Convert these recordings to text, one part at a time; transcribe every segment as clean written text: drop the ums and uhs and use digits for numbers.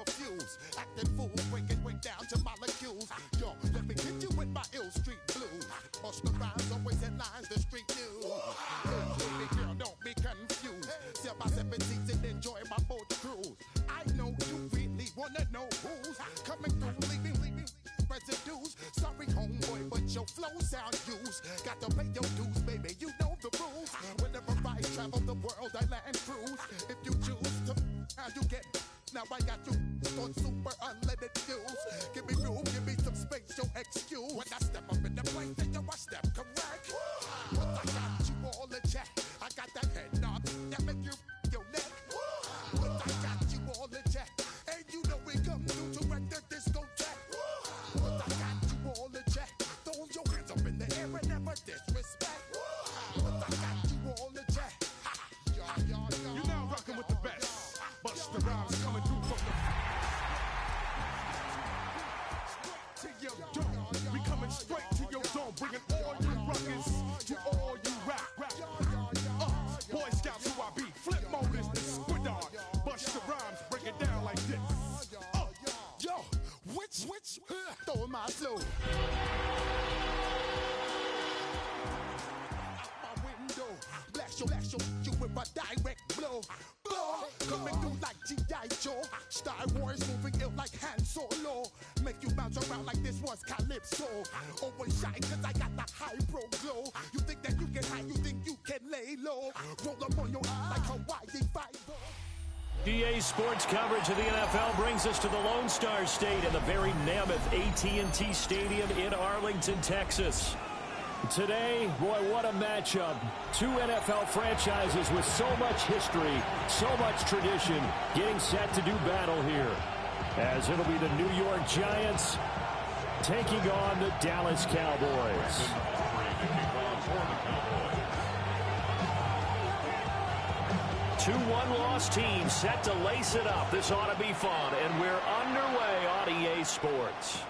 a fuse. Acting fool, break down to molecules. Yo, let me get you with my ill street blues. Bust the rhymes, always headlines, the street news. Baby girl, don't be confused. Sell my 17s and enjoy my boat cruise. I know you really wanna know who's coming through, leaving residues. Sorry, homeboy, but your flow sound used. Got to pay your dues, baby, you know the rules. Whenever I travel the world, I land cruise. If you choose to, how you get. Now I got you on super unlimited views. Give me room, give me some space, your excuse. When I step up in the place, then yo, I step correct. But I got you all in check. I got that head knob that make you your neck. But I got you all in check. And you know we come through to wreck the discotheque. But I got you all in check. Throw your hands up in the air and never disrespect. But I got you all in check. You're now rocking with the best. Bust the rhymes coming through from the to your dome. We coming straight to your dome, bringing all you rockers to all you rap. Boy Scouts who I be, flip mode is the squid on. Bust the rhymes, break it down like this. Yo, which, throw my flow. Blast you with a direct blow. Coming through like G.I. Joe. Star Wars moving ill like Han Solo. Make you bounce around like this was Calypso. Always shine cause I got the high pro glow. You think that you can hide, you think you can lay low. Roll up on your eye like Hawaii 5-0. DA Sports coverage of the NFL brings us to the Lone Star State in the very mammoth AT&T Stadium in Arlington, Texas. Today, boy, what a matchup. Two NFL franchises with so much history, so much tradition, getting set to do battle here. As it'll be the New York Giants taking on the Dallas Cowboys. Two one-loss teams set to lace it up. This ought to be fun, and we're underway on EA Sports.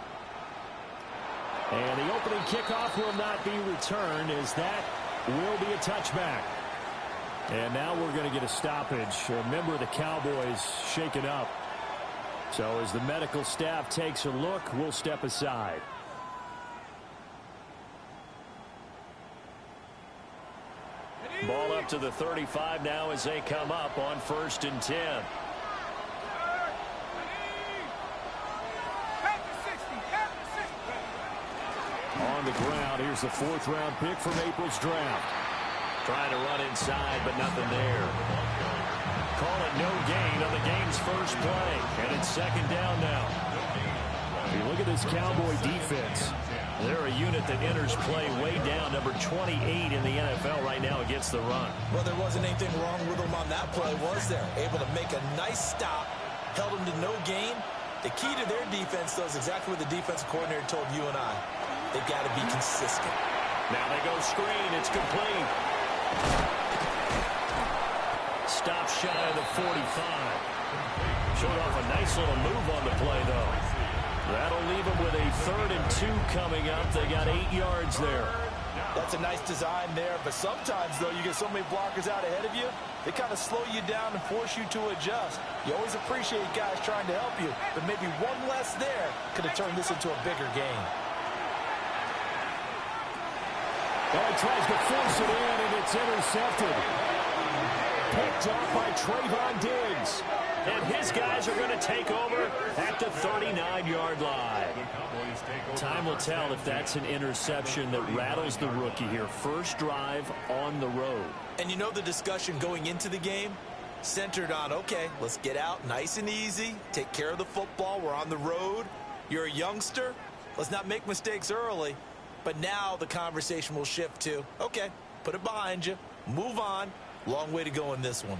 And the opening kickoff will not be returned, as that will be a touchback. And now we're going to get a stoppage. A member of the Cowboys shaken up. So as the medical staff takes a look, we'll step aside. Ball up to the 35 now as they come up on 1st and 10. On the ground, here's the 4th-round pick from April's draft. Trying to run inside, but nothing there. Call it no gain on the game's first play, and it's 2nd down now. If you look at this Cowboy defense, they're a unit that enters play way down, number 28 in the NFL right now against the run. Well, there wasn't anything wrong with them on that play, was there? Able to make a nice stop, held them to no gain. The key to their defense, though, is exactly what the defensive coordinator told you and I. They've got to be consistent. Now they go screen. It's complete. Stop shy of the 45. Showed off a nice little move on the play, though. That'll leave them with a 3rd and 2 coming up. They got 8 yards there. That's a nice design there, but sometimes, though, you get so many blockers out ahead of you, they kind of slow you down and force you to adjust. You always appreciate guys trying to help you, but maybe one less there could have turned this into a bigger game. Well, he tries to force it in, and it's intercepted. Picked off by Trayvon Diggs. And his guys are going to take over at the 39-yard line. Time will tell if that's an interception that rattles the rookie here. First drive on the road. And you know the discussion going into the game? Centered on, okay, let's get out nice and easy, take care of the football, we're on the road. You're a youngster, let's not make mistakes early. But now the conversation will shift to, okay, put it behind you, move on. Long way to go in this one.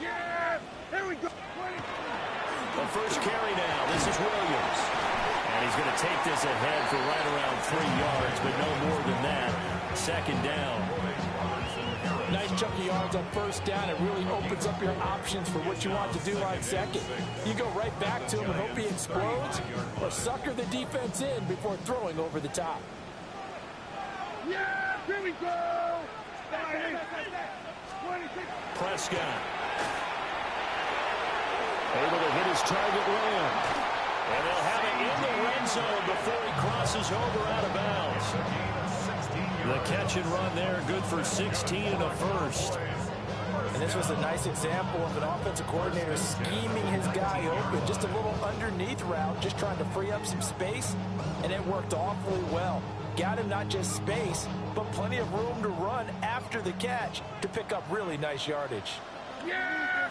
Yeah, here we go. The first carry now. This is Williams. And he's going to take this ahead for right around 3 yards, but no more than that. 2nd down. Nice chunk of yards on 1st down. It really opens up your options for what you want to do on 2nd. You go right back to him and hope he explodes, or sucker the defense in before throwing over the top. Yeah, here we go. Prescott. Able to hit his target Lamb. And they'll have it in the red zone before he crosses over out of bounds. The catch and run there, good for 16 and a first. And this was a nice example of an offensive coordinator scheming his guy open. Just a little underneath route, just trying to free up some space, and it worked awfully well. Got him not just space, but plenty of room to run after the catch to pick up really nice yardage. Yeah!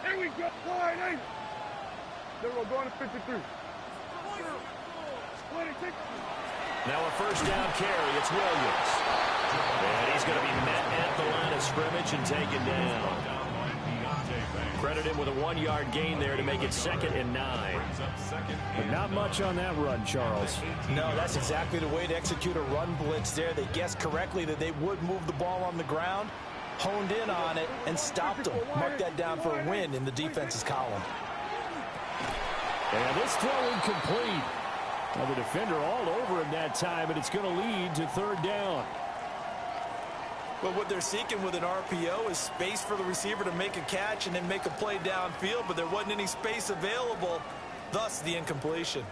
Here we go. Line 8. Then we're going to 53. 26. Now a first down carry. It's Williams. And he's going to be met at the line of scrimmage and taken down. Credit him with a 1-yard gain there to make it 2nd and 9. But not much on that run, Charles. No, that's exactly the way to execute a run blitz there. They guessed correctly that they would move the ball on the ground, honed in on it, and stopped them. Mark that down for a win in the defense's column. And this throw incomplete. Well, the defender all over him that time, and it's going to lead to 3rd down. Well, what they're seeking with an RPO is space for the receiver to make a catch and then make a play downfield, but there wasn't any space available, thus the incompletion.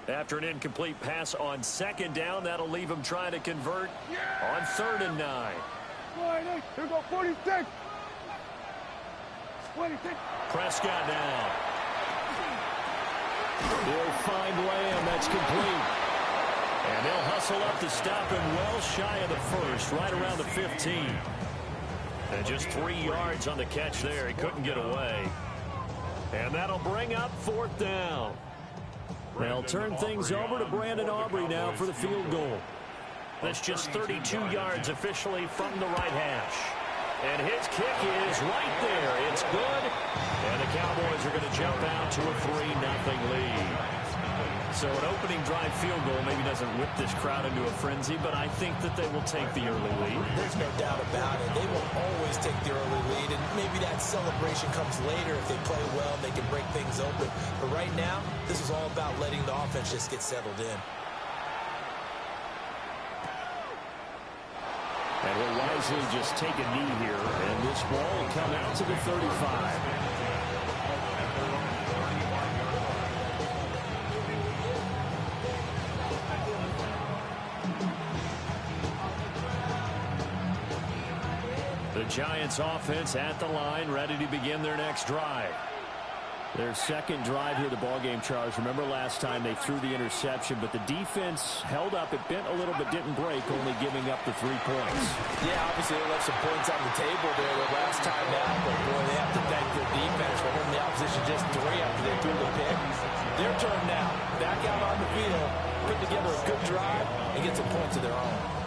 After an incomplete pass on 2nd down, that'll leave him trying to convert on 3rd and 9. Here we go, 46. 26. Prescott down. He'll find Lamb. That's complete. And they'll hustle up to stop him well shy of the first, right around the 15. And just 3 yards on the catch there. He couldn't get away. And that'll bring up 4th down. They'll turn things over to Brandon Aubrey now for the field goal. That's just 32 yards officially from the right hash. And his kick is right there. It's good. And the Cowboys are going to jump out to a 3-0 lead. So an opening drive field goal maybe doesn't whip this crowd into a frenzy, but I think that they will take the early lead. There's no doubt about it. They will always take the early lead, and maybe that celebration comes later if they play well and they can break things open. But right now, this is all about letting the offense just get settled in. And will wisely just take a knee here, and this ball will come out to the 35. The Giants offense at the line, ready to begin their next drive. Their second drive here, the ballgame, Charles. Remember last time they threw the interception, but the defense held up. It bent a little but didn't break, only giving up the 3 points. Yeah, obviously they left some points on the table there the last time out, but boy, they have to thank their defense for holding the opposition just 3 after they threw the pick. Their turn now. Back out on the field, put together a good drive, and get some points of their own.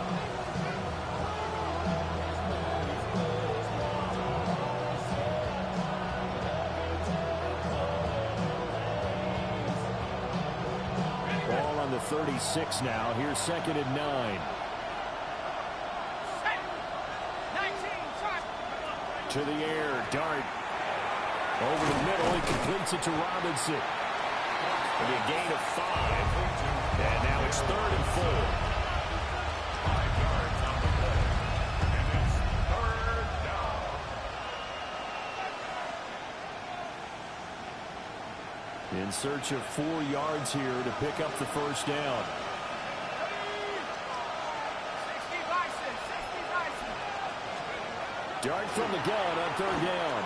Ball on the 36 now. Here's 2nd and 9. To the air, Dart. Over the middle, he completes it to Robinson. It'll be a gain of 5. And now it's 3rd and 4. 5 yards on the play. And it's 3rd down. In search of 4 yards here to pick up the first down. Dart from the gun on 3rd down.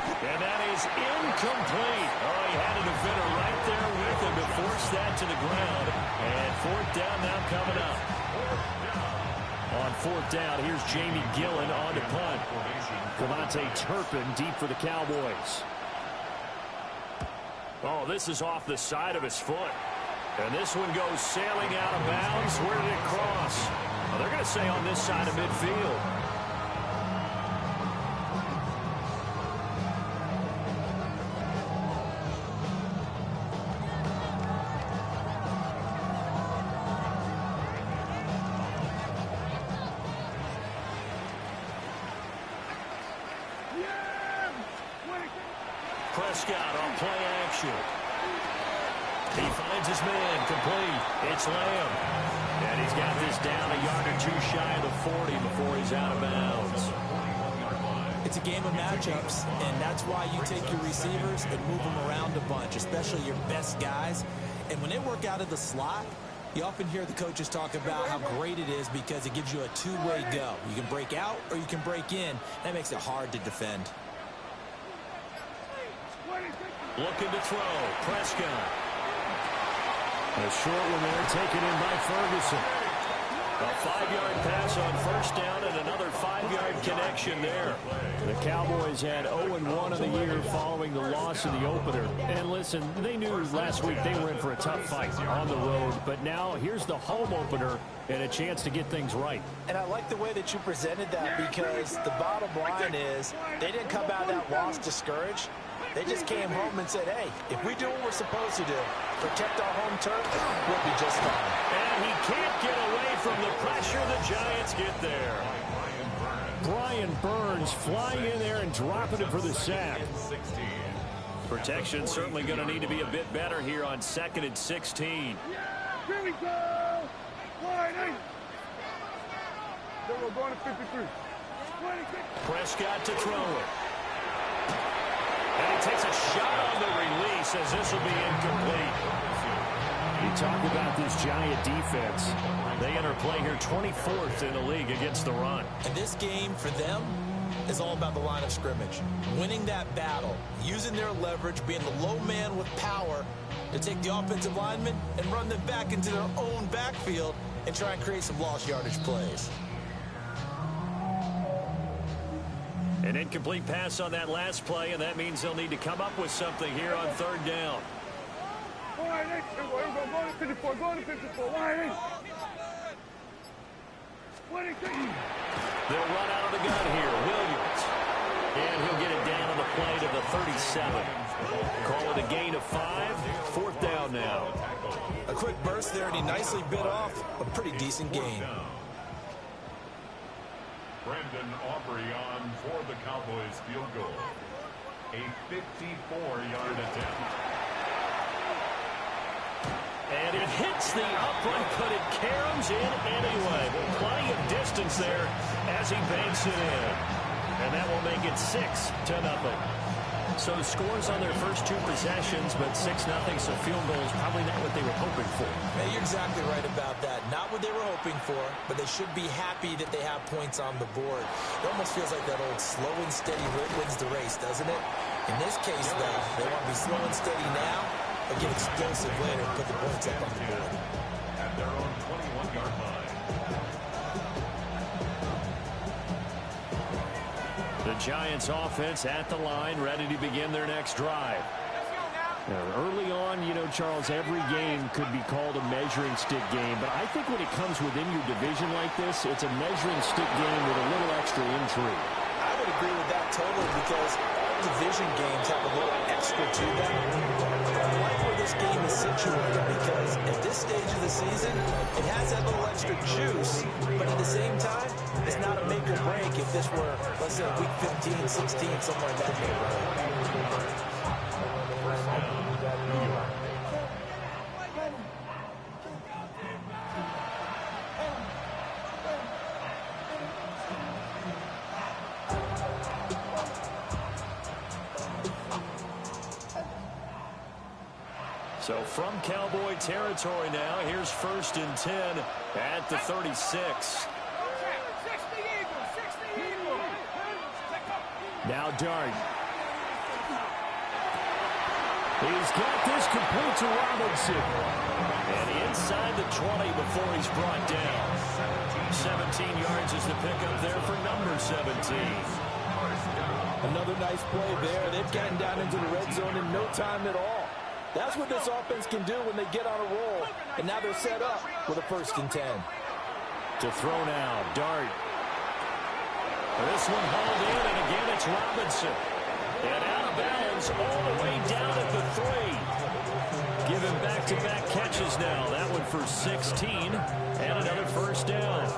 And that is incomplete. Oh, he had a defender right there with him to force that to the ground. And 4th down now coming up. On 4th down, here's Jamie Gillen on to punt. Cavante Turpin deep for the Cowboys. Oh, this is off the side of his foot. And this one goes sailing out of bounds. Where did it cross? Well, they're going to say on this side of midfield. Prescott on play action. He finds his man complete. It's Lamb. And he's He's got this down a yard or two shy of the 40 before he's out of bounds. It's a game of matchups, and that's why you take your receivers and move them around a bunch, especially your best guys. And when they work out of the slot, you often hear the coaches talk about how great it is because it gives you a two-way go. You can break out or you can break in. That makes it hard to defend. Looking to throw. Prescott. A short one there taken in by Ferguson. A 5-yard pass on first down and another 5-yard connection there. The Cowboys had 0-1 of the year following the loss in the opener. And listen, they knew last week they were in for a tough fight on the road. But now here's the home opener and a chance to get things right. And I like the way that you presented that because the bottom line is they didn't come out of that loss discouraged. They just came home and said, hey, if we do what we're supposed to do, protect our home turf, we'll be just fine. And he can't get away from the pressure. The Giants get there. Brian Burns flying in there and dropping it for the sack. Protection certainly going to need to be a bit better here on 2nd and 16. Here we go. Line 8. So we're going to 53. Prescott to throw it. And he takes a shot on the release as this will be incomplete. You talk about this Giant defense. They enter play here 24th in the league against the run. And this game for them is all about the line of scrimmage. Winning that battle, using their leverage, being the low man with power to take the offensive linemen and run them back into their own backfield and try and create some lost yardage plays. An incomplete pass on that last play, and that means they'll need to come up with something here on 3rd down. Go to 54. Go to 54. Line 8. They'll run out of the gun here. Williams. And he'll get it down to the play to the 37. Call it a gain of 5. 4th down now. A quick burst there, and he nicely bit off a pretty decent gain. Brendan Aubrey on for the Cowboys field goal. A 54-yard attempt. And it hits the upright, but it caroms in anyway. Plenty of distance there as he banks it in. And that will make it 6-0. So scores on their first 2 possessions, but 6-0, so field goal is probably not what they were hoping for. Hey, you're exactly right about that. Not what they were hoping for, but they should be happy that they have points on the board. It almost feels like that old slow and steady wins the race, doesn't it? In this case, though, they want to be slow and steady now, but get explosive later and put the points up on the board. At their own 21-yard line. The Giants offense at the line, ready to begin their next drive. Now, early on, you know, Charles, every game could be called a measuring stick game, but I think when it comes within your division like this, it's a measuring stick game with a little extra intrigue. I would agree with that totally because all division games have a little extra to them. But I like where this game is situated because at this stage of the season, it has that little extra juice, but at the same time, it's not a make or break if this were, let's say, week 15, 16, somewhere in that neighborhood. So from Cowboy territory now, here's 1st and 10 at the 36. Now Dart. He's got this complete to Robinson. And inside the 20 before he's brought down. 17 yards is the pickup there for number 17. Another nice play there. They've gotten down into the red zone in no time at all. That's what this offense can do when they get on a roll. And now they're set up with a 1st and 10. To throw now, Dart. This one hauled in, and again it's Robinson. And out of bounds all the way down at the 3. Give him back-to-back catches now. That one for 16 and another 1st down.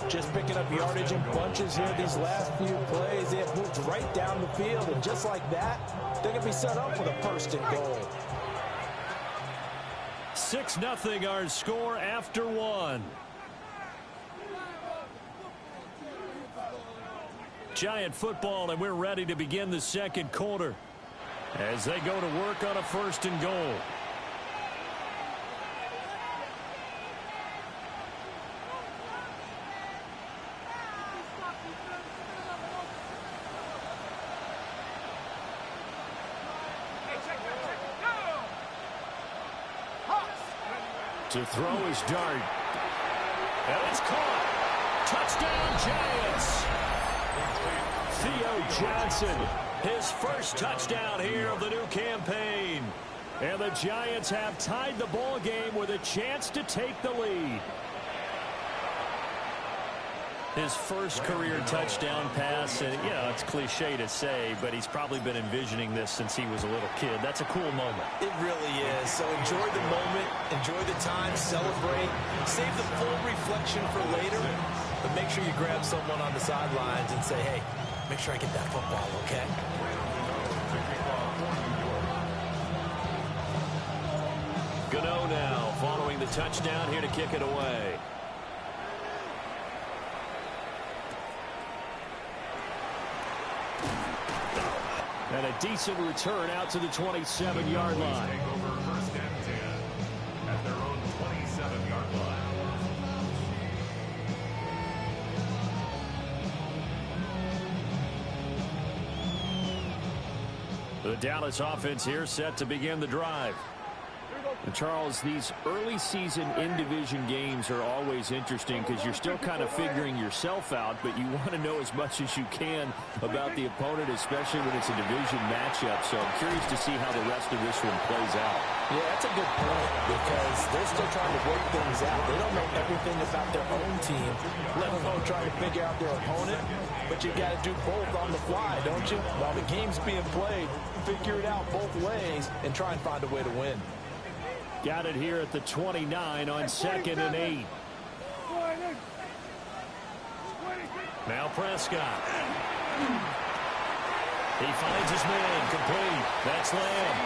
Just picking up yardage in bunches here these last few plays. They have moved right down the field, and just like that, they're going to be set up with a 1st and goal. 6-0 our score after 1. Giant football, and we're ready to begin the second quarter as they go to work on a 1st and goal. To throw his dart. And it's caught. Touchdown, Giants. Theo Johnson, his first touchdown here of the new campaign. And the Giants have tied the ball game with a chance to take the lead. His first career touchdown pass, and it's cliche to say, but he's probably been envisioning this since he was a little kid. That's a cool moment. It really is. So enjoy the moment, enjoy the time, celebrate, save the full reflection for later, but make sure you grab someone on the sidelines and say, hey, make sure I get that football, okay? Gano now following the touchdown here to kick it away. And a decent return out to the 27-yard line. Take over 1st and 10 at their own 27-yard line. The Dallas offense here set to begin the drive. And Charles, these early season in-division games are always interesting because you're still kind of figuring yourself out, but you want to know as much as you can about the opponent, especially when it's a division matchup. So I'm curious to see how the rest of this one plays out. Yeah, that's a good point because they're still trying to work things out. They don't know everything about their own team, let alone trying to figure out their opponent. But you got to do both on the fly, don't you? While the game's being played, figure it out both ways and try and find a way to win. Got it here at the 29 on 2nd and 8. Now Prescott. He finds his man complete. That's Lamb.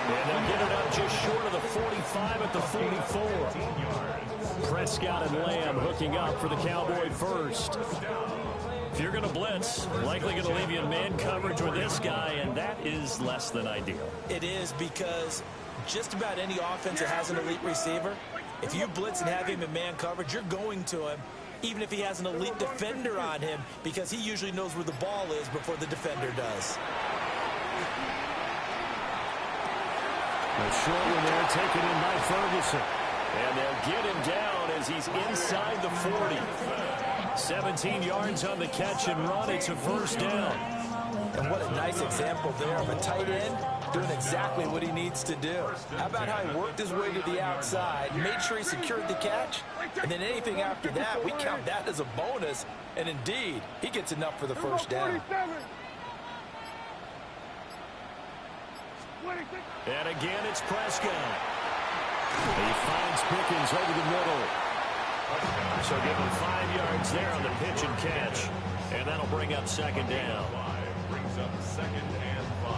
And they'll get it up just short of the 45 at the 44. Prescott and Lamb hooking up for the Cowboy first. If you're going to blitz, likely going to leave you in man coverage with this guy, and that is less than ideal. It is because just about any offense that has an elite receiver, if you blitz and have him in man coverage, you're going to him, even if he has an elite defender on him, because he usually knows where the ball is before the defender does. A short one there taken in by Ferguson. And they'll get him down as he's inside the 40. 17 yards on the catch and run. It's a 1st down. And what a nice example there of a tight end doing exactly what he needs to do. How about how he worked his way to the outside, made sure he secured the catch, and then anything after that, we count that as a bonus. And indeed, he gets enough for the 1st down. And again, it's Prescott. He finds Pickens over the middle. So give him 5 yards there on the pitch and catch. And that'll bring up 2nd down. Brings up 2nd and 5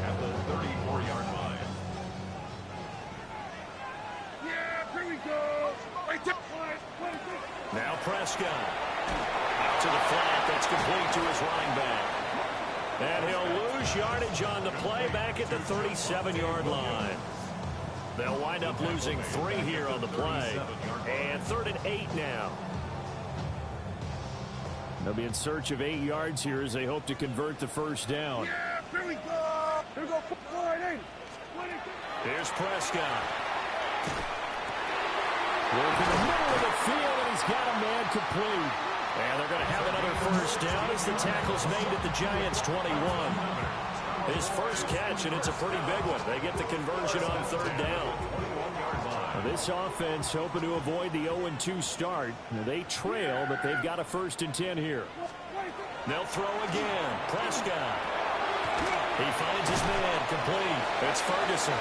at the 34-yard line. Yeah, here we go. Now Prescott. Out to the flat. That's complete to his running back. And he'll lose yardage on the play back at the 37-yard line. They'll wind up losing 3 here on the play. And 3rd and 8 now. They'll be in search of 8 yards here as they hope to convert the 1st down. Yeah, here we go. Here we go. Here's Prescott. Working the middle of the field, and he's got a man complete. And they're going to have another 1st down as the tackle's made at the Giants' 21. His first catch, and it's a pretty big one. They get the conversion on 3rd down. Now this offense hoping to avoid the 0-2 start. Now they trail, but they've got a 1st and 10 here. They'll throw again. Prescott. He finds his man complete. It's Ferguson.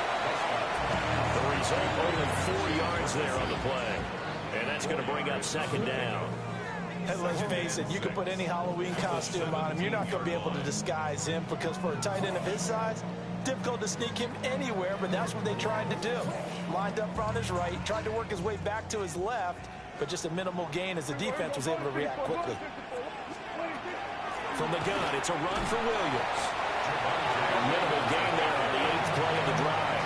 The result, only 4 yards there on the play. And that's going to bring up 2nd down. And let's face it, you can put any Halloween costume on him. You're not going to be able to disguise him because for a tight end of his size, difficult to sneak him anywhere, but that's what they tried to do. Lined up on his right, tried to work his way back to his left, but just a minimal gain as the defense was able to react quickly. from the gun. It's a run for Williams. A minimal gain there on the 8th play of the drive.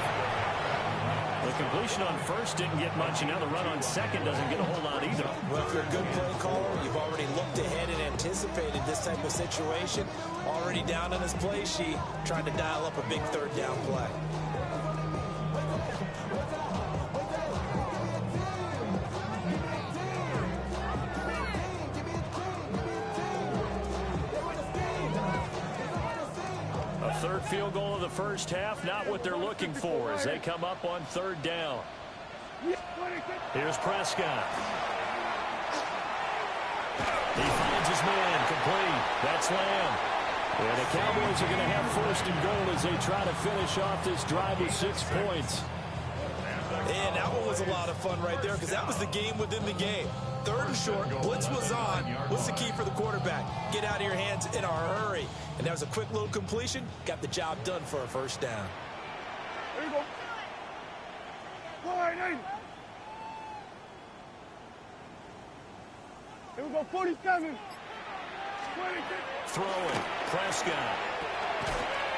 The completion on first didn't get much, and now the run on second doesn't get a whole lot either. Well, if you're a good play caller, you've already looked ahead and anticipated this type of situation. Already down on his play sheet, trying to dial up a big third down play. Third field goal of the first half, not what they're looking for as they come up on third down. Here's Prescott. He finds his man, complete. That's Lamb. And the Cowboys are going to have first and goal as they try to finish off this drive with 6 points. And that one was a lot of fun right there because that was the game within the game. Third and short, blitz was on. What's the key for the quarterback? Get out of your hands in a hurry. And that was a quick little completion. Got the job done for a first down. There you go. Go ahead, here we go, 47. Throwing, Prescott.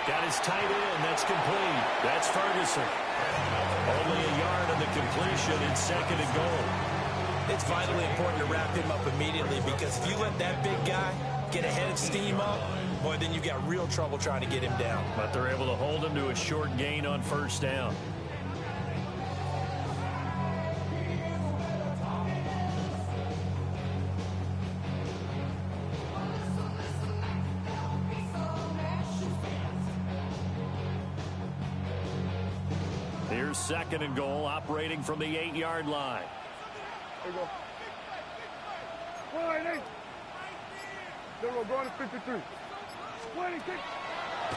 Got his tight end, that's complete. That's Ferguson. Only a yard on the completion in second and goal. It's vitally important to wrap him up immediately because if you let that big guy get ahead of steam up, boy, then you've got real trouble trying to get him down. But they're able to hold him to a short gain on first down. Here's second and goal, operating from the 8-yard line. There you go. Go ahead, There we go, going to 53. 26.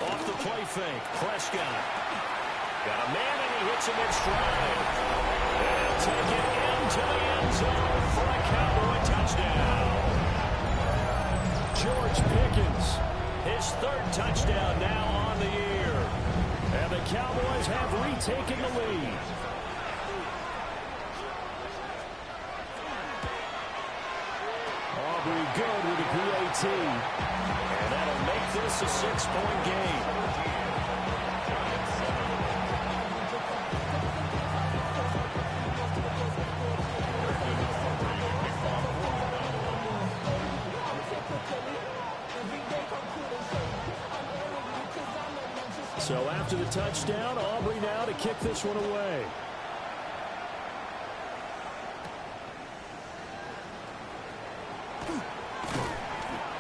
Off the play fake, Prescott. Got a man and he hits him in stride. And take it into the end zone for a Cowboy touchdown. George Pickens, his third touchdown now on the year. And the Cowboys have retaken the lead. Aubrey good with the PAT. And that'll make this a 6-point game. So after the touchdown, Aubrey now to kick this one away.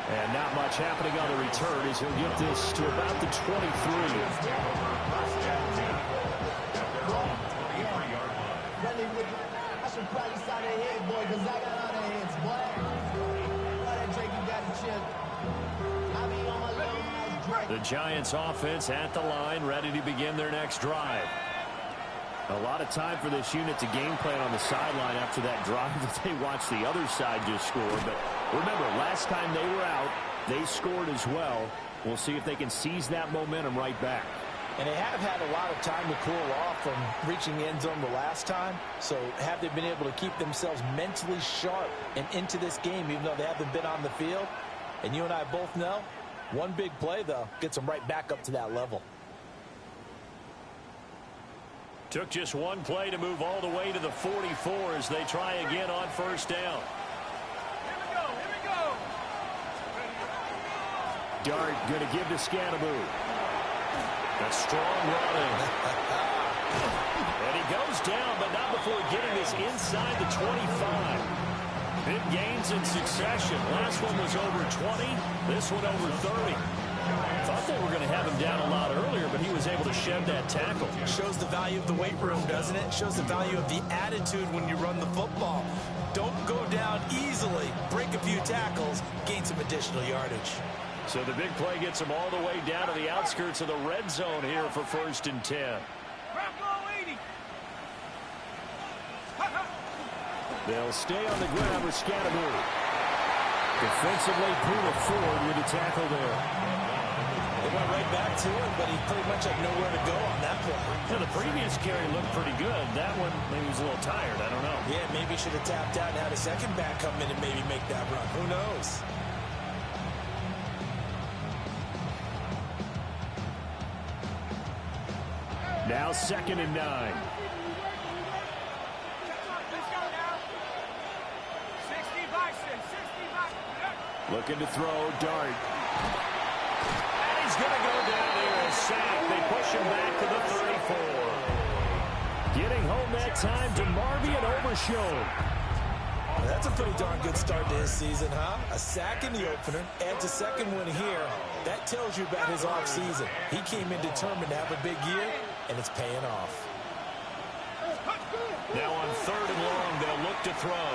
And not much happening on the return as he'll get this to about the 23. I should probably sign a head, boy, because I got other heads, boy. Why that Drake, you got the chip? I be on my long house Drake. The Giants offense at the line, ready to begin their next drive. A lot of time for this unit to game plan on the sideline after that drive that they watched the other side just score. But remember, last time they were out, they scored as well. We'll see if they can seize that momentum right back. And they have had a lot of time to cool off from reaching the end zone the last time. So have they been able to keep themselves mentally sharp and into this game, even though they haven't been on the field? And you and I both know, one big play, though, gets them right back up to that level. Took just one play to move all the way to the 44 as they try again on first down. Here we go. Dart going to give to Scannaboo. A strong running. And he goes down, but not before getting this inside the 25. Big gains in succession. Last one was over 20. This one over 30. Thought they were going to have him down a lot earlier, but he was able to shed that tackle. Shows the value of the weight room, doesn't it? Shows the value of the attitude when you run the football. Don't go down easily. Break a few tackles. Gain some additional yardage. So the big play gets him all the way down to the outskirts of the red zone here for 1st and 10. They'll stay on the ground with Scannaboo. Defensively, Puma forward with a tackle there. They went right back to it, but he pretty much had nowhere to go on that play. Yeah, the previous carry looked pretty good. That one, maybe he was a little tired. I don't know. Yeah, maybe he should have tapped out and had a second back come in and maybe make that run. Who knows? Now 2nd and 9. Looking to throw, Dart. And he's going to go down there and sack. They push him back to the 34. Getting home that time to Marvian Overshown. That's a pretty darn good start to his season, huh? A sack in the opener, adds a second one here. That tells you about his offseason. He came in determined to have a big year, and it's paying off. Now on 3rd and long, they'll look to throw.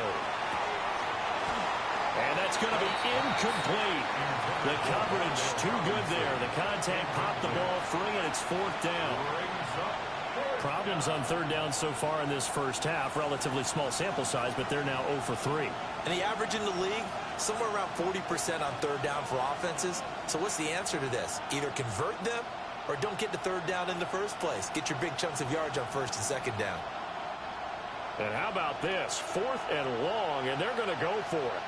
And that's going to be incomplete. The coverage too good there. The contact popped the ball free, and it's 4th down. Problems on 3rd down so far in this first half. Relatively small sample size, but they're now 0 for 3. And the average in the league, somewhere around 40% on 3rd down for offenses. So what's the answer to this? Either convert them or don't get to 3rd down in the first place. Get your big chunks of yards on 1st and 2nd down. And how about this? 4th and long, and they're going to go for it.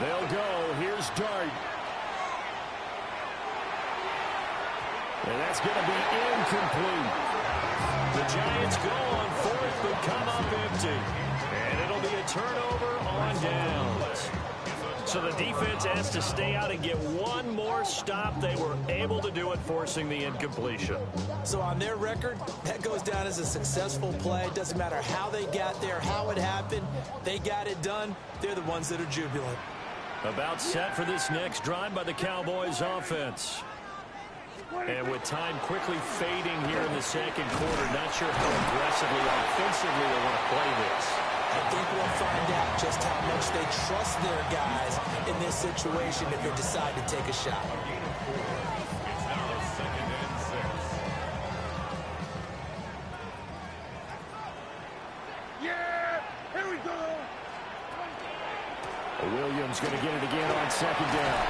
They'll go. Here's Dart. And that's going to be incomplete. The Giants go on 4th, but come up empty. And it'll be a turnover on downs. So the defense has to stay out and get one more stop. They were able to do it, forcing the incompletion. So on their record, that goes down as a successful play. It doesn't matter how they got there, how it happened. They got it done. They're the ones that are jubilant. About set for this next drive by the Cowboys offense. And with time quickly fading here in the 2nd quarter, not sure how aggressively or offensively they want to play this. I think we'll find out just how much they trust their guys in this situation if they decide to take a shot. It's now 2nd and 6. Yeah, here we go. Williams going to get it again on 2nd down.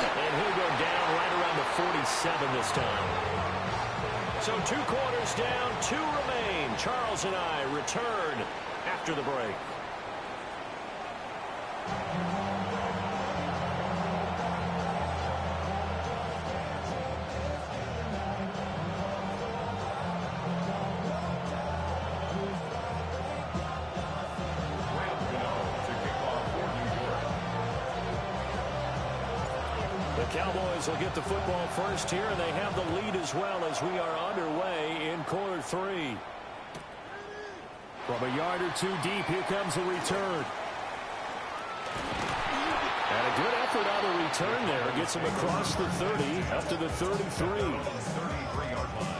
And he'll go down right around the 47 this time. So 2 quarters down, 2 remain. Charles and I return after the break. The Cowboys will get the football first here, and they have the lead as well as we are underway in quarter 3. From a yard or 2 deep, here comes the return. And a good effort on the return there. Gets him across the 30, up to the 33. 33-yard line.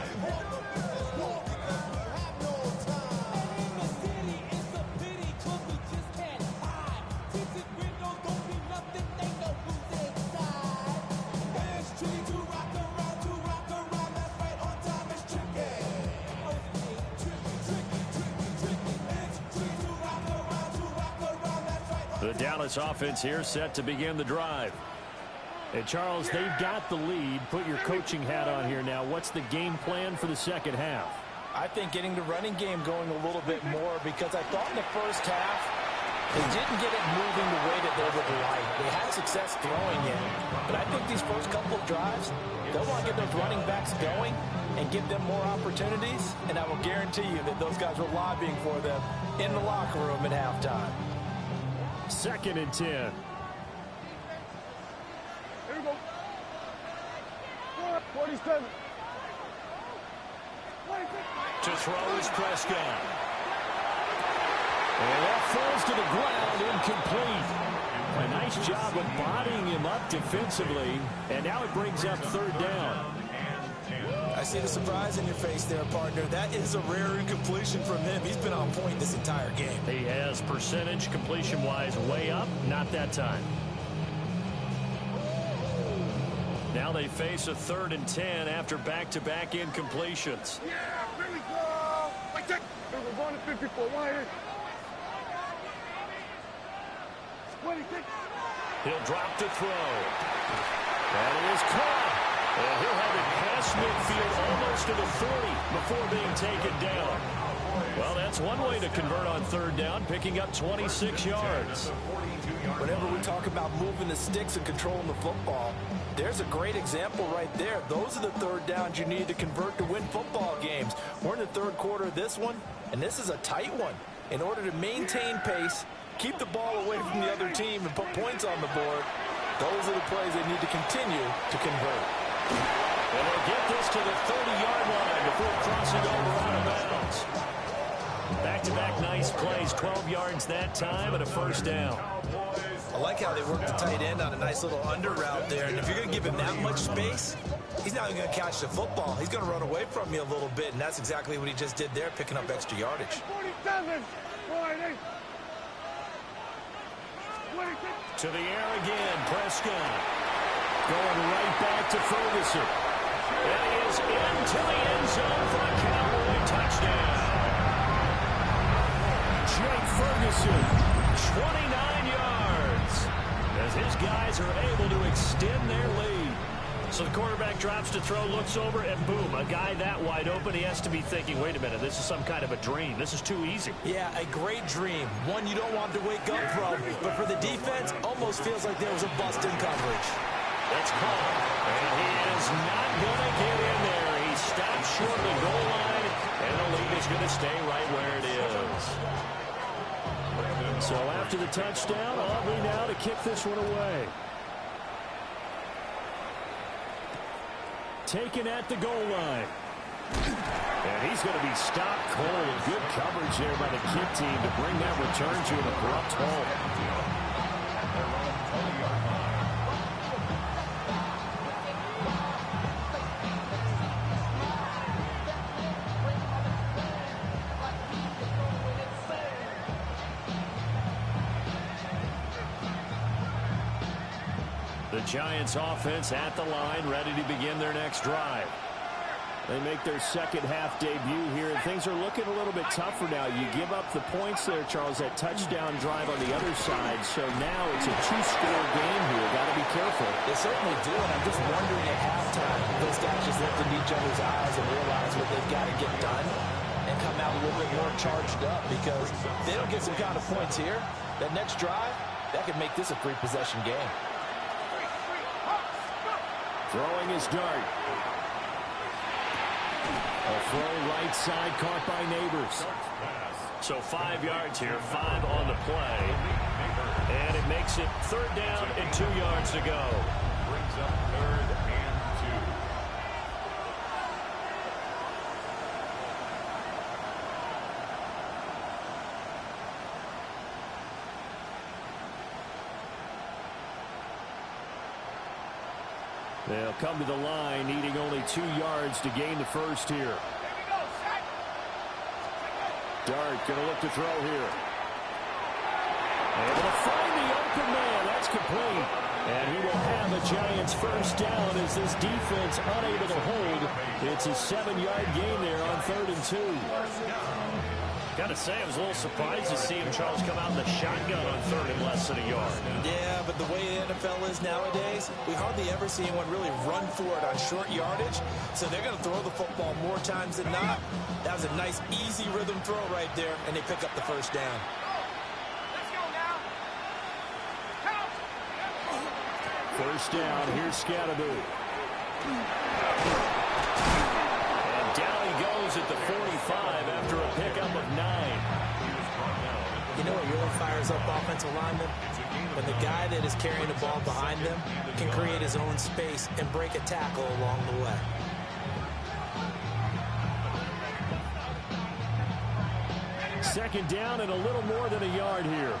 The Dallas offense here set to begin the drive. And Charles, they've got the lead. Put your coaching hat on here now. What's the game plan for the 2nd half? I think getting the running game going a little bit more, because I thought in the first half they didn't get it moving the way that they would like. They had success throwing it, but I think these first couple of drives, they'll want to get those running backs going and give them more opportunities, and I will guarantee you that those guys were lobbying for them in the locker room at halftime. 2nd and 10. Here we go. 47. To throw is Prescott. And that falls to the ground, incomplete. A nice job of bodying him up defensively. And now it brings up 3rd down. I see the surprise in your face there, partner. That is a rare incompletion from him. He's been on point this entire game. He has percentage completion-wise way up. Not that time. Now they face a 3rd and 10 after back-to-back incompletions. Yeah, here we go. Like that. We're going to 54. Wire. 26. He'll drop to throw. That is caught. And he'll have it past midfield almost to the 40 before being taken down. Well, that's one way to convert on 3rd down, picking up 26 yards. whenever we talk about moving the sticks and controlling the football, there's a great example right there. Those are the third downs you need to convert to win football games. We're in the third quarter of this one, and this is a tight one. In order to maintain pace, keep the ball away from the other team, and put points on the board, those are the plays they need to continue to convert. And they'll get this to the 30-yard line before crossing over out of bounds. Back-to-back nice plays, 12 yards that time, and a first down. I like how they work the tight end on a nice little under route there. And if you're going to give him that much space, he's not even going to catch the football. He's going to run away from you a little bit, and that's exactly what he just did there, picking up extra yardage. To the air again, Prescott. Going right back to Ferguson. And he is into the end zone for a Cowboy touchdown. Jake Ferguson, 29 yards, as his guys are able to extend their lead. So the quarterback drops to throw, looks over, and boom, a guy that wide open, he has to be thinking, wait a minute, this is some kind of a dream. This is too easy. Yeah, a great dream. One you don't want to wake up from. But for the defense, almost feels like there was a bust in coverage. That's called. And he is not going to get in there. He stops short of the goal line, and the lead is going to stay right where it is. So after the touchdown, Aubrey now to kick this one away. Taken at the goal line. And he's going to be stopped cold. Good coverage there by the kick team to bring that return to an abrupt halt. The Giants offense at the line, ready to begin their next drive. They make their second half debut here, and things are looking a little bit tougher now. You give up the points there, Charles, that touchdown drive on the other side. So now it's a two-score game here. Got to be careful. They certainly do, and I'm just wondering at halftime if those guys just look in each other's eyes and realize what they've got to get done and come out a little bit more charged up, because if they don't get some kind of points here, that next drive, that could make this a three-possession game. Throwing his dart. A throw right side caught by Neighbors. So 5 yards here, 5 on the play. And it makes it third down and 2 yards to go. Brings up third and 2. They'll come to the line, needing only 2 yards to gain the first here. Dart going to look to throw here. Able to find the open man. That's complete. And he will have a Giants first down as this defense unable to hold. It's a 7-yard gain there on 3rd and 2. Got to say, I was a little surprised to see him, Charles, come out in the shotgun on 3rd and less than a yard. Yeah, but the way the NFL is nowadays, we hardly ever see anyone really run for it on short yardage. So they're going to throw the football more times than not. That was a nice, easy rhythm throw right there, and they pick up the first down. First down, here's Scatterby. And down he goes at the 45 after a pickup of 9. You know what really fires up offensive linemen? When the guy that is carrying the ball behind them can create his own space and break a tackle along the way. Second down and a little more than a yard here.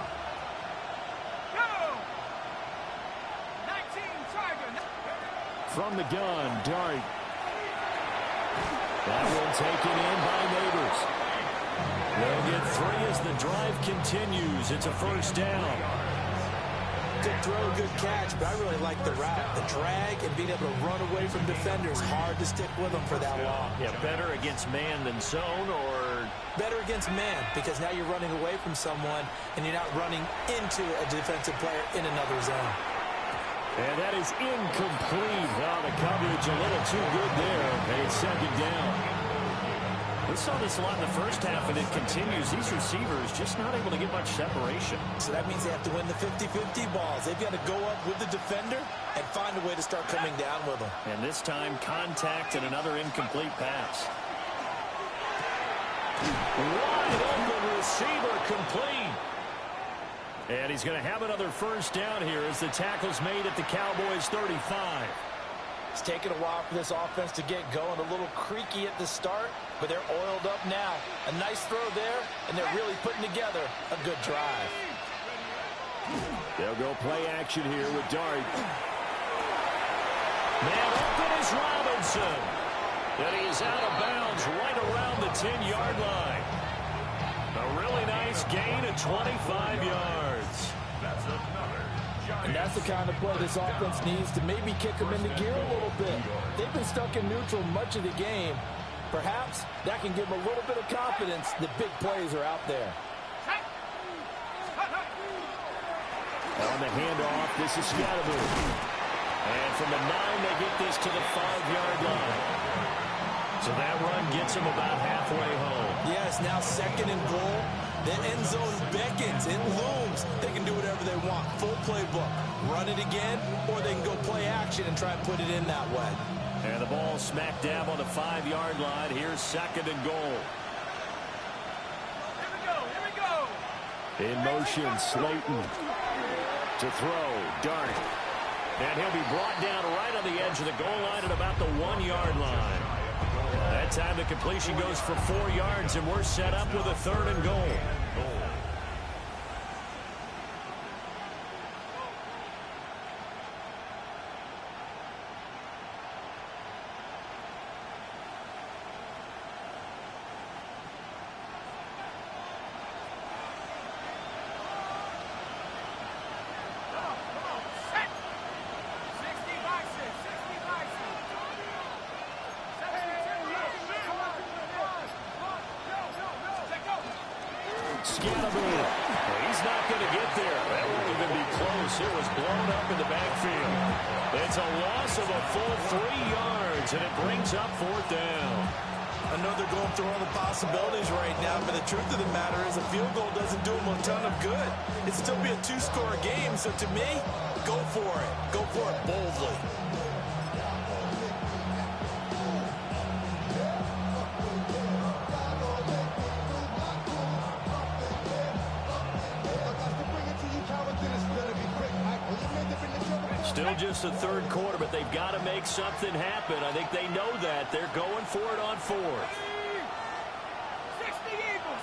From the gun, Dart. That one taken in by Neighbors. They'll get 3 as the drive continues. It's a first down. Good throw, good catch, but I really like the route. The drag and being able to run away from defenders. Hard to stick with them for that long. Yeah, better against man than zone, or? Better against man, because now you're running away from someone and you're not running into a defensive player in another zone. And that is incomplete. Oh, the coverage a little too good there. And it's second down. We saw this a lot in the first half, and it continues. These receivers just not able to get much separation. So that means they have to win the 50-50 balls. They've got to go up with the defender and find a way to start coming down with them. And this time, contact and another incomplete pass. Wide open receiver, complete. And he's going to have another first down here as the tackle's made at the Cowboys' 35. It's taken a while for this offense to get going. A little creaky at the start, but they're oiled up now. A nice throw there, and they're really putting together a good drive. They'll go play action here with Dart. Man open is Robinson. And he is out of bounds right around the 10-yard line. A really nice gain of 25 yards. That's another. And that's the kind of play this offense needs to maybe kick them into gear a little bit. They've been stuck in neutral much of the game. Perhaps that can give them a little bit of confidence that big plays are out there. On the handoff, this is Scatterbury. And from the 9, they get this to the 5-yard line. So that run gets them about halfway home. Yes, now 2nd and goal. The end zone beckons. It looms. They can do whatever they want. Full playbook. Run it again, or they can go play action and try and put it in that way. And the ball smack dab on the 5-yard line. Here's 2nd and goal. Here we go. In motion, Slayton. To throw, Dart. And he'll be brought down right on the edge of the goal line at about the 1-yard line. That time the completion goes for 4 yards, and we're set up with a 3rd and goal. Scatterbury. He's not going to get there. That won't even be close. It was blown up in the backfield. It's a loss of a full 3 yards, and it brings up 4th down. I know they're going through all the possibilities right now, but the truth of the matter is a field goal doesn't do them a ton of good. It'd still be a 2-score game, so to me, go for it. Go for it boldly. Still just the 3rd quarter, but they've got to make something happen. I think they know that. They're going for it on 4th. 60 Eagles.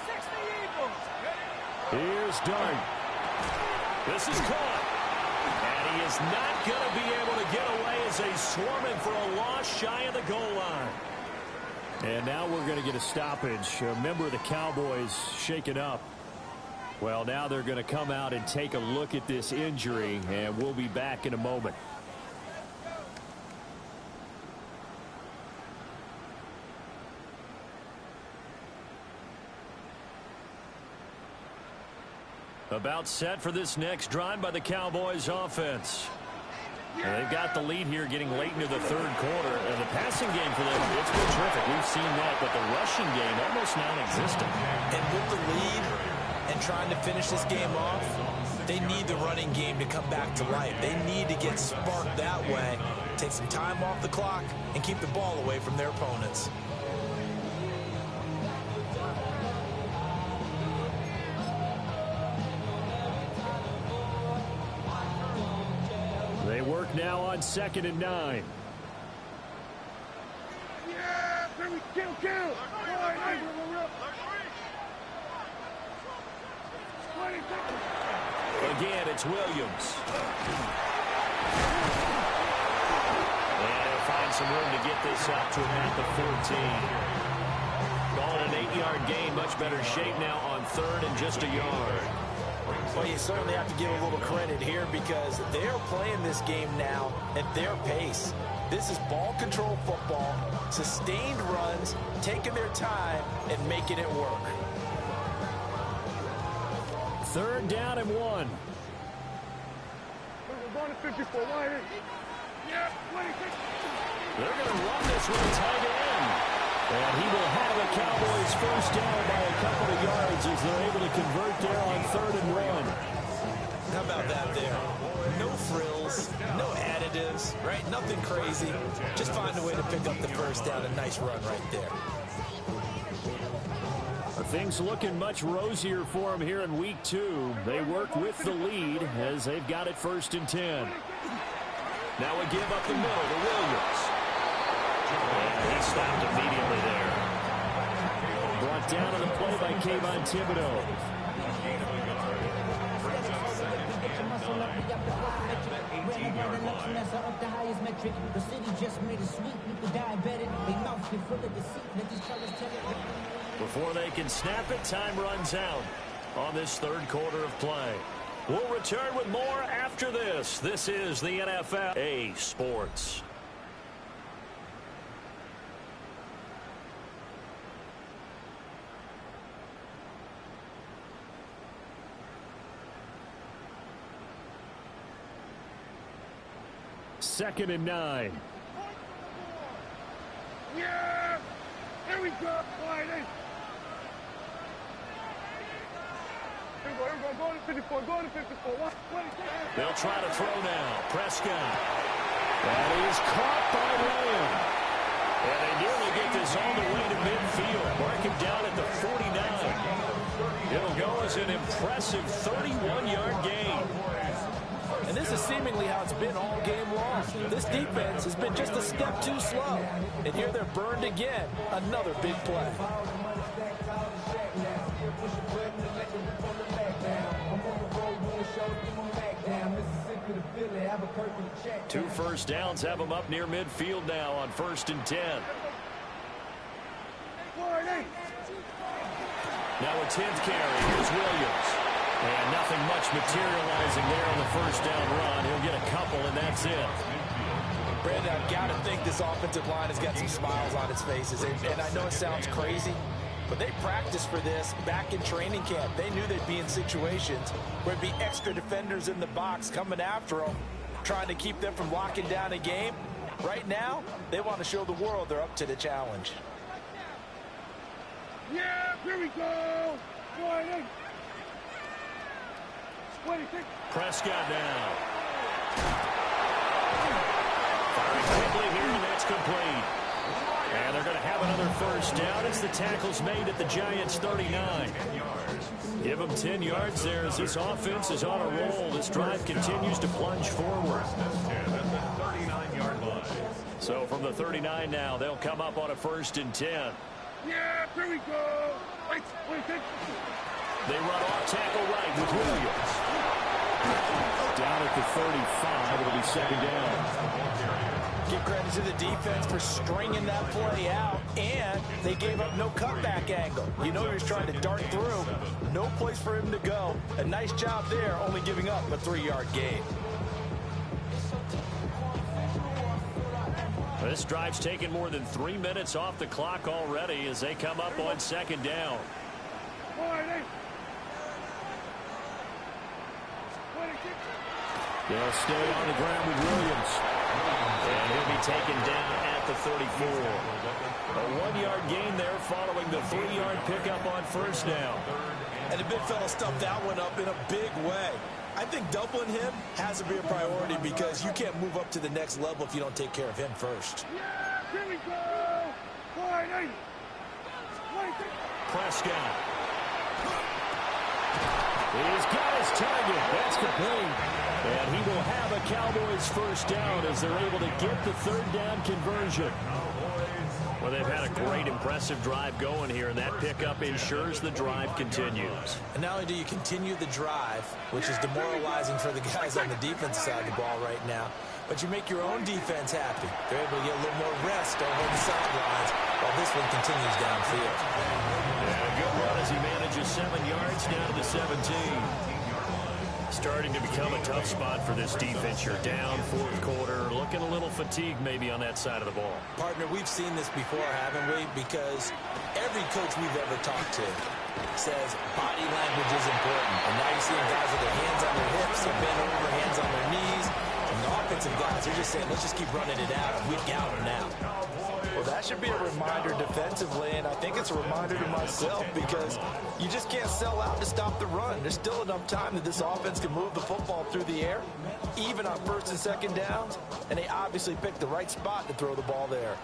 Here's Dart. This is caught. And he is not going to be able to get away as they swarm him for a loss shy of the goal line. And now we're going to get a stoppage. A member of the Cowboys shaken up. Well, now they're going to come out and take a look at this injury, and we'll be back in a moment. About set for this next drive by the Cowboys offense. And they've got the lead here getting late into the 3rd quarter. And the passing game for them, it's been terrific. We've seen that, but the rushing game almost non-existent. And with the lead and trying to finish this game off, they need the running game to come back to life. They need to get sparked that way, take some time off the clock, and keep the ball away from their opponents. They work now on 2nd and 9. Yeah, kill. Again, it's Williams. And he'll find some room to get this up to about the 14. Calling an 8-yard gain, much better shape now on 3rd and just a yard. Well, you certainly have to give a little credit here because they're playing this game now at their pace. This is ball control football, sustained runs, taking their time and making it work. 3rd down and 1. We're going to 54. They're going to run this one tight end. And he will have a Cowboys first down by a couple of yards as they're able to convert there on 3rd and 1. How about that there? No frills, no additives, right? Nothing crazy. Just find a way to pick up the first down. A nice run right there. Things looking much rosier for them here in week 2. They work with the lead as they've got it 1st and 10. Now a give up the middle to Williams. And he stopped immediately there. Brought down on the play by Kayvon Thibodeau. Before they can snap it, time runs out on this 3rd quarter of play. We'll return with more after this. This is the NFL A Sports. Second and 9. Yeah! Here we go, Friday! Here we go, go to 54, go to 54. They'll try to throw now. Prescott. That is caught by Lamb. And they nearly get this all the way to midfield. Mark him down at the 49. It'll go as an impressive 31-yard gain. And this is seemingly how it's been all game long. This defense has been just a step too slow. And here they're burned again. Another big play. 2 first downs have them up near midfield now on 1st and 10. Now a 10th carry. Here's Williams. And nothing much materializing there on the first down run. He'll get a couple, and that's it. Brandon, I've got to think this offensive line has got some smiles on its faces. And I know it sounds crazy, but they practiced for this back in training camp. They knew they'd be in situations where there'd be extra defenders in the box coming after them, trying to keep them from locking down a game. Right now, they want to show the world they're up to the challenge. Yeah, here we go. Prescott now. Firing quickly here, and that's complete. And they're going to have another first down as the tackle's made at the Giants' 39. Give them 10 yards there as this offense is on a roll. This drive continues to plunge forward. So from the 39 now, they'll come up on a 1st and 10. Yeah, here we go. They run off tackle right with Williams. Down at the 35, it'll be 2nd down. Give credit to the defense for stringing that play out, and they gave up no cutback angle. You know he was trying to dart through. No place for him to go. A nice job there, only giving up a 3-yard gain. This drive's taken more than 3 minutes off the clock already as they come up on 2nd down. They'll stay on the ground with Williams. And he'll be taken down at the 34. A 1-yard gain there following the 3-yard pickup on 1st down. And the big fella stuffed that one up in a big way. I think doubling him has to be a priority because you can't move up to the next level if you don't take care of him first. Yeah, here we go. Prescott. He's got his target. That's complete. And he will have a Cowboys first down as they're able to get the 3rd down conversion. Well, they've had a great, impressive drive going here, and that pickup ensures the drive continues. And not only do you continue the drive, which is demoralizing for the guys on the defensive side of the ball right now, but you make your own defense happy. They're able to get a little more rest over the sidelines while this one continues downfield. And a good run as he manages 7 yards down to the 17. Starting to become a tough spot for this defense. You're down 4th quarter, looking a little fatigued maybe on that side of the ball. Partner, we've seen this before, haven't we? Because every coach we've ever talked to says body language is important. And now you're seeing guys with their hands on their hips, they're bent over, hands on their knees. And the offensive guys are just saying, let's just keep running it out. We've got them now. Well, that should be a reminder defensively, and I think it's a reminder to myself because you just can't sell out to stop the run. There's still enough time that this offense can move the football through the air, even on first and second downs, and they obviously picked the right spot to throw the ball there.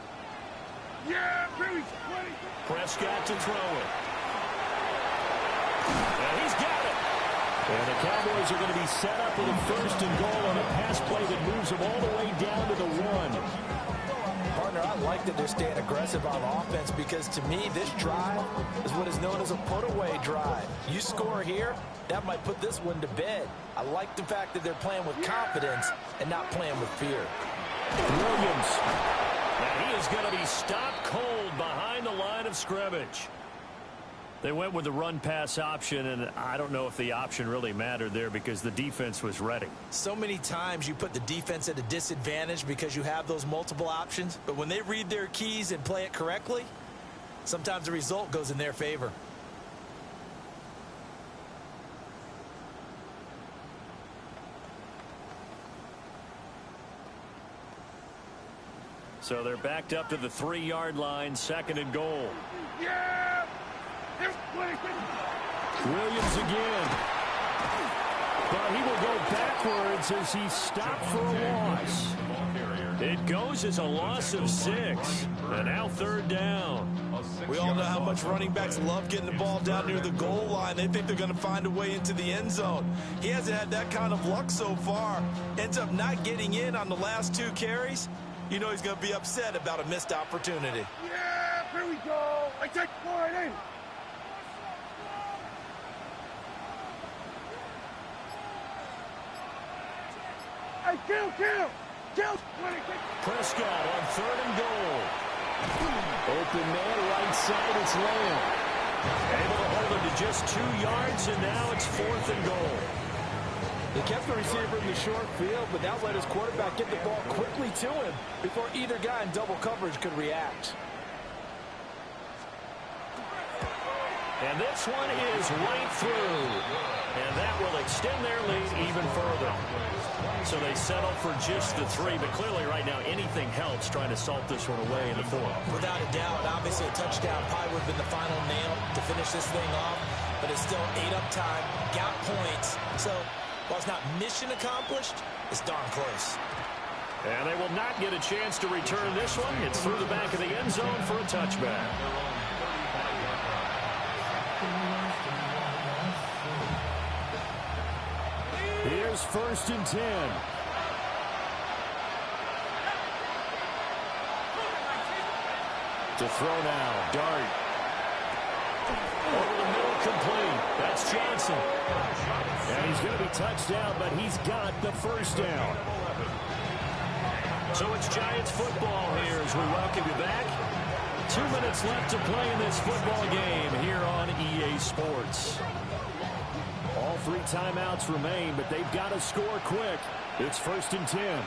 Yeah, Prescott to throw it. And he's got it. And the Cowboys are going to be set up with a first and goal on a pass play that moves them all the way down to the 1. Partner, I like that they're staying aggressive on offense because to me, this drive is what is known as a put-away drive. You score here, that might put this one to bed. I like the fact that they're playing with confidence and not playing with fear. Williams. And he is going to be stopped cold behind the line of scrimmage. They went with the run-pass option, and I don't know if the option really mattered there because the defense was ready. So many times you put the defense at a disadvantage because you have those multiple options, but when they read their keys and play it correctly, sometimes the result goes in their favor. So they're backed up to the 3-yard line, second and goal. Yeah! Williams again. But he will go backwards as he stopped for a loss. It goes as a loss of 6. And now third down. We all know how much running backs love getting the ball down near the goal line. They think they're going to find a way into the end zone. He hasn't had that kind of luck so far. Ends up not getting in on the last 2 carries. You know he's going to be upset about a missed opportunity. Yeah, here we go. I take point in. Hey, kill. Prescott on third and goal. Open man, right side, it's Lamb. Able to hold him to just 2 yards, and now it's fourth and goal. They kept the receiver in the short field, but that let his quarterback get the ball quickly to him before either guy in double coverage could react. And this one is right through. And that will extend their lead even further. So they settle for just the 3, but clearly right now anything helps trying to salt this one away in the 4th. Without a doubt, obviously a touchdown probably would have been the final nail to finish this thing off, but it's still 8 up time, got points. So while it's not mission accomplished, it's darn close. And they will not get a chance to return this one. It's through the back of the end zone for a touchback. Here's first and 10. To throw now, Dart. Over the middle, complete. That's Johnson. And he's going to be touched down, but he's got the first down. So it's Giants football here as we welcome you back. 2 minutes left to play in this football game here on EA Sports. All 3 timeouts remain, but they've got to score quick. It's first and 10.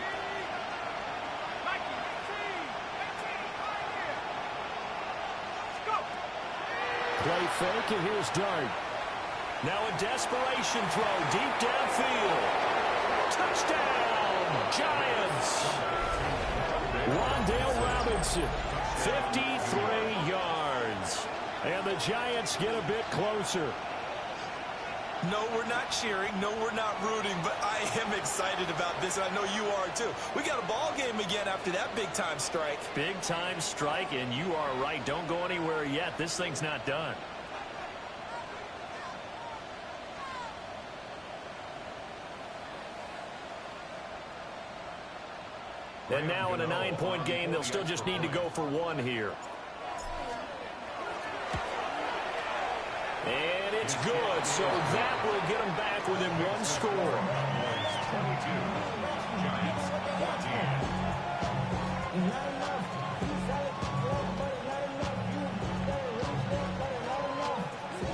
Play fake, and here's Dart. Now a desperation throw deep downfield. Touchdown, Giants. Rondale Robinson, 53 yards. And the Giants get a bit closer. No, we're not cheering. No, we're not rooting, but I am excited about this, and I know you are too. We got a ball game again after that big-time strike. Big-time strike, and you are right. Don't go anywhere yet. This thing's not done. And now in a 9-point game, they'll still just need to go for 1 here. And it's good, so that will get them back within 1 score.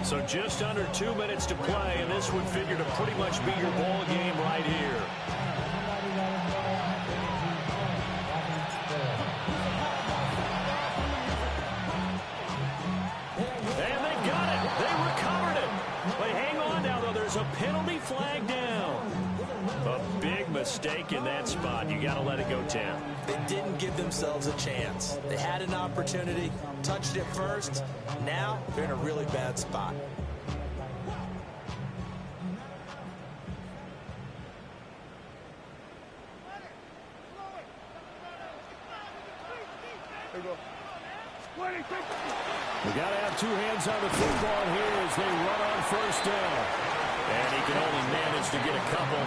So just under 2 minutes to play, and this would figure to pretty much be your ball game right here. A penalty flag down. A big mistake in that spot. You got to let it go 10. They didn't give themselves a chance. They had an opportunity, touched it first. Now they're in a really bad spot. We got to have two hands on the football here as they run on first down. And he can only manage to get a couple.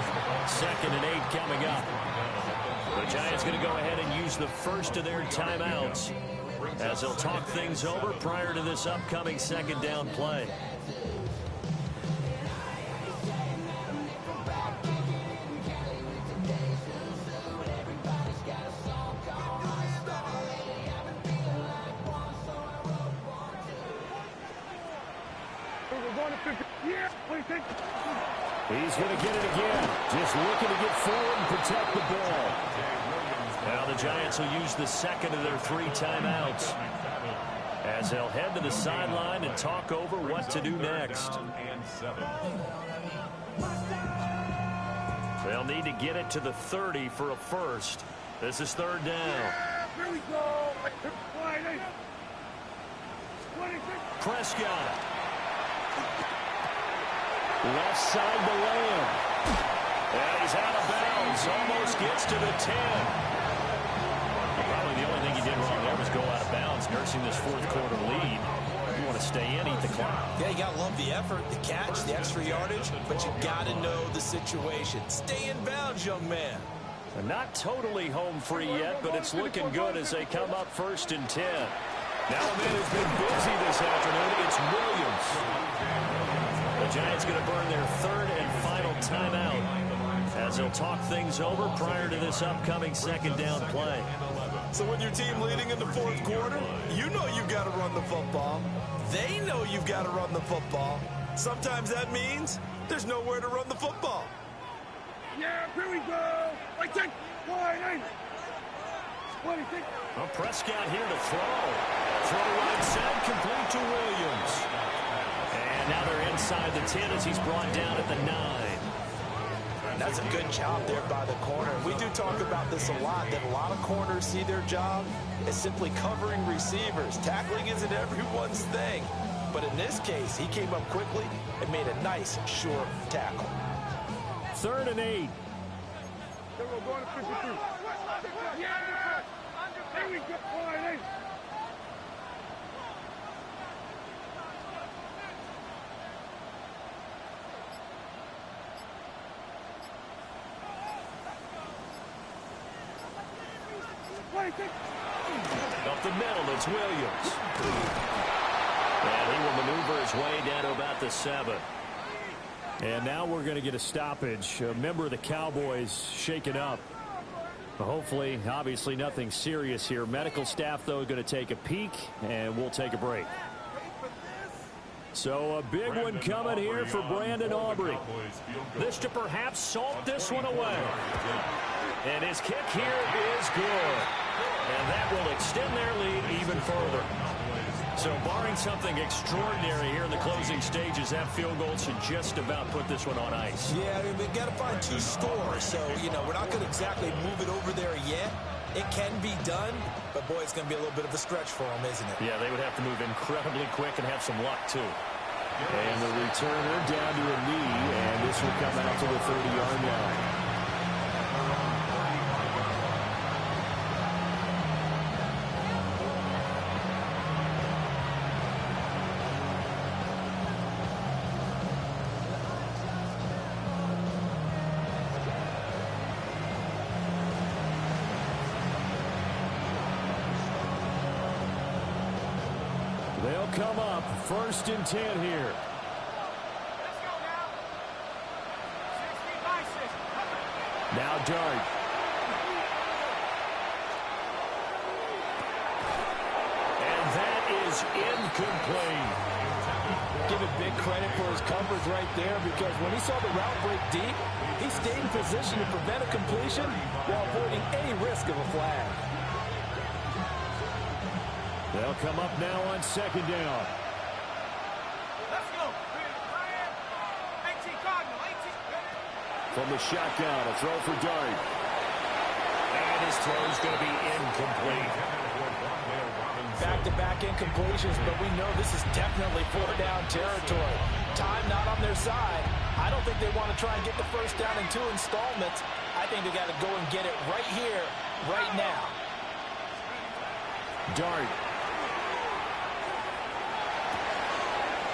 2nd and 8 coming up. The Giants going to go ahead and use the first of their timeouts as they'll talk things over prior to this upcoming 2nd down play. He's going to get it again. Just looking to get forward and protect the ball. Now the Giants will use the 2nd of their 3 timeouts as they'll head to the sideline and talk over what to do next. They'll need to get it to the 30 for a first. This is 3rd down. Here we go. Prescott. Left side to Lamb. And he's out of bounds. Almost gets to the 10. Probably the only thing he did wrong there was go out of bounds, nursing this 4th quarter lead. You want to stay in, eat the clock. Yeah, you got to love the effort, the catch, the extra yardage, but you got to know the situation. Stay in bounds, young man. And not totally home free yet, but it's looking good as they come up 1st and 10. Now a man who's been busy this afternoon, it's Williams. The Giants going to burn their 3rd and final timeout as they'll talk things over prior to this upcoming 2nd down play. So when your team leading in the 4th quarter, you know you've got to run the football. They know you've got to run the football. Sometimes that means there's nowhere to run the football. Yeah, here we go. Like that. Well, Prescott here to throw. Throw right side, complete to Williams. And now they're inside the 10 as he's brought down at the 9. That's a good job there by the corner. We do talk about this a lot, that a lot of corners see their job as simply covering receivers. Tackling isn't everyone's thing. But in this case, he came up quickly and made a nice, short tackle. 3rd and 8. Going to 52. Yeah! Here we go. Up the middle, it's Williams. And he will maneuver his way down to about the 7. And now we're going to get a stoppage. A member of the Cowboys shaken up. Hopefully, obviously nothing serious here. Medical staff, though, going to take a peek, and we'll take a break. So a big one coming here for Brandon Aubrey. This to perhaps salt this one away. And his kick here is good. And that will extend their lead even further. So barring something extraordinary here in the closing stages, that field goal should just about put this one on ice. Yeah, I mean, we've got to find 2 scores. So, you know, we're not going to exactly move it over there yet. It can be done, but, boy, it's going to be a little bit of a stretch for them, isn't it? Yeah, they would have to move incredibly quick and have some luck, too. And the returner down to a knee, and this will come out to the 30-yard line. They'll come up 1st and 10 here. Now Dart. And that is incomplete. Give him big credit for his coverage right there, because when he saw the route break deep, he stayed in position to prevent a completion while avoiding any risk of a flag. They'll come up now on 2nd down. from the shotgun. A throw for Dart. And his throw is going to be incomplete. Back-to-back incompletions, but we know this is definitely 4-down territory. Time not on their side. I don't think they want to try and get the first down in 2 installments. I think they got to go and get it right here, right now. Dart.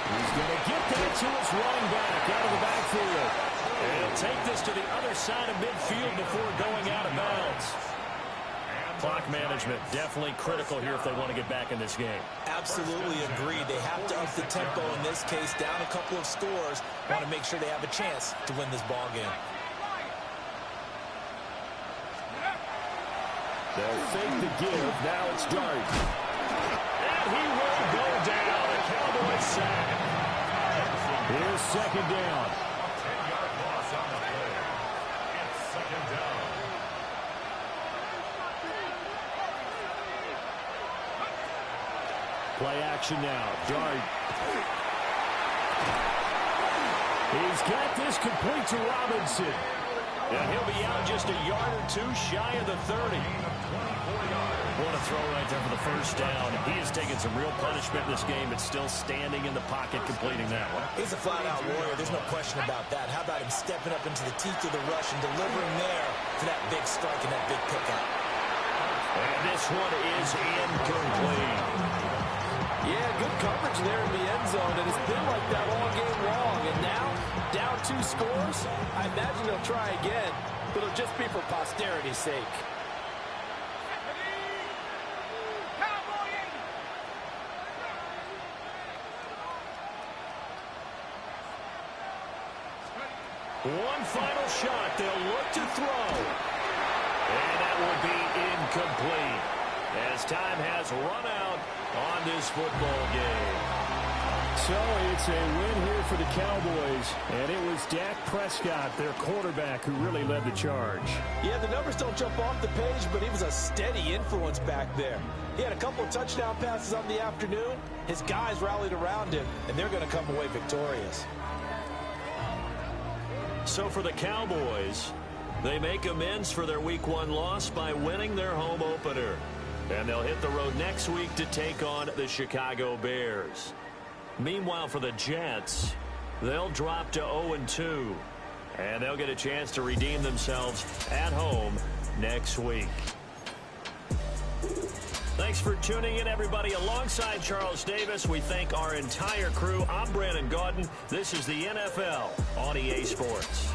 He's going to get that to his running back out of the backfield. And he'll take this to the other side of midfield before going out of bounds. Clock management definitely critical here if they want to get back in this game. Absolutely agreed. They have to up the tempo in this case, down a couple of scores. Want to make sure they have a chance to win this ball game. They'll fake the give. Now it's Dart. And he will go down. A Cowboys sack. Here's second down. 10-yard loss on the play. It's second down. Play action now. Dart. He's got this complete to Robinson. And he'll be out just a yard or two shy of the 30. What a throw right there for the first down. He has taken some real punishment in this game, but still standing in the pocket completing that one. He's a flat-out warrior. There's no question about that. How about him stepping up into the teeth of the rush and delivering there to that big strike and that big pickup? And this one is incomplete. Yeah, good coverage there in the end zone, and it's been like that all game long. And now, down 2 scores, I imagine they'll try again, but it'll just be for posterity's sake. One final shot. They'll look to throw. And that will be incomplete as time has run out on this football game. So it's a win here for the Cowboys, and it was Dak Prescott, their quarterback, who really led the charge. Yeah, the numbers don't jump off the page, but he was a steady influence back there. He had a couple of touchdown passes on the afternoon. His guys rallied around him, and they're going to come away victorious. So for the Cowboys, they make amends for their Week 1 loss by winning their home opener. And they'll hit the road next week to take on the Chicago Bears. Meanwhile, for the Jets, they'll drop to 0-2. And they'll get a chance to redeem themselves at home next week. Thanks for tuning in, everybody. Alongside Charles Davis, we thank our entire crew. I'm Brandon Gaudin. This is the NFL on EA Sports.